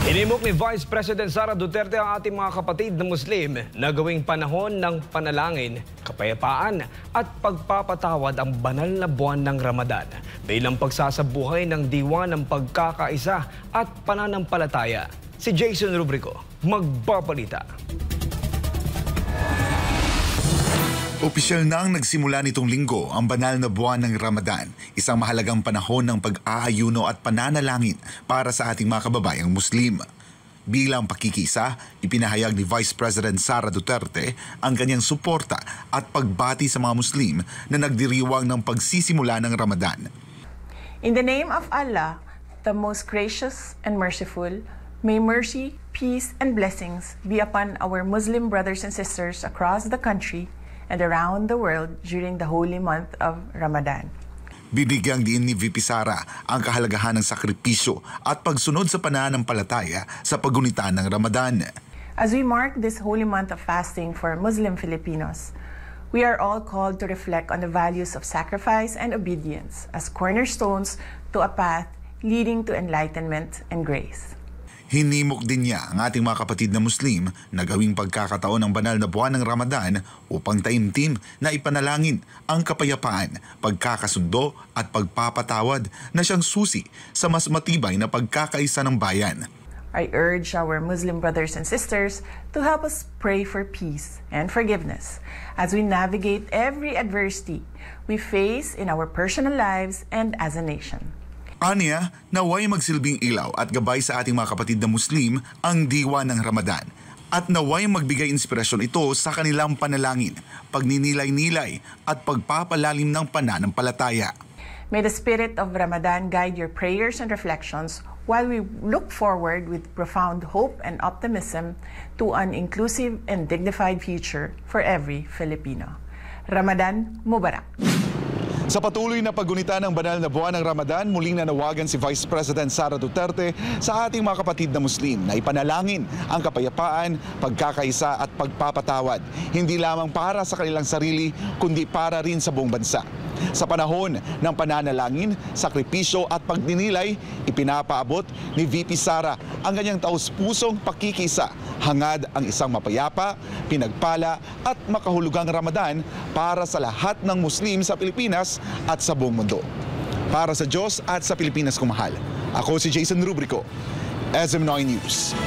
Inimok ni Vice President Sara Duterte ang ating mga kapatid na Muslim na gawing panahon ng panalangin, kapayapaan at pagpapatawad ang banal na buwan ng Ramadan bilang pagsasabuhay ng diwa ng pagkakaisa at pananampalataya. Si Jason Rubrico magbabalita. Opisyal na ang nagsimula nitong linggo ang banal na buwan ng Ramadan, isang mahalagang panahon ng pag-aayuno at pananalangin para sa ating mga kababayang Muslim. Bilang pakikisa, ipinahayag ni Vice President Sara Duterte ang kanyang suporta at pagbati sa mga Muslim na nagdiriwang ng pagsisimula ng Ramadan. In the name of Allah, the most gracious and merciful, may mercy, peace, and blessings be upon our Muslim brothers and sisters across the country and around the world during the holy month of Ramadan. Binigyang diin ni VP Sara ang kahalagahan ng sakripisyo at pagsunod sa pananampalataya sa pagunita ng Ramadan. As we mark this holy month of fasting for Muslim Filipinos, we are all called to reflect on the values of sacrifice and obedience as cornerstones to a path leading to enlightenment and grace. Hinimok din niya ang ating mga kapatid na Muslim na gawing pagkakataon ng banal na buwan ng Ramadan upang taimtim na ipanalangin ang kapayapaan, pagkakasundo at pagpapatawad na siyang susi sa mas matibay na pagkakaisa ng bayan. I urge our Muslim brothers and sisters to help us pray for peace and forgiveness as we navigate every adversity we face in our personal lives and as a nation. Aniya, naway magsilbing ilaw at gabay sa ating mga kapatid na Muslim ang diwa ng Ramadan at naway magbigay inspirasyon ito sa kanilang panalangin, pagninilay-nilay at pagpapalalim ng pananampalataya. May the spirit of Ramadan guide your prayers and reflections while we look forward with profound hope and optimism to an inclusive and dignified future for every Filipino. Ramadan Mubarak! Sa patuloy na paggunita ng banal na buwan ng Ramadan, muling nanawagan si Vice President Sara Duterte sa ating mga kapatid na Muslim na ipanalangin ang kapayapaan, pagkakaisa at pagpapatawad, hindi lamang para sa kanilang sarili, kundi para rin sa buong bansa. Sa panahon ng pananalangin, sakripisyo at pagninilay, ipinapaabot ni VP Sara ang kanyang taus-pusong pakikisa, hangad ang isang mapayapa, pinagpala at makahulugang Ramadan para sa lahat ng Muslim sa Pilipinas at sa buong mundo. Para sa Diyos at sa Pilipinas kumahal, ako si Jason Rubrico, SM9 News.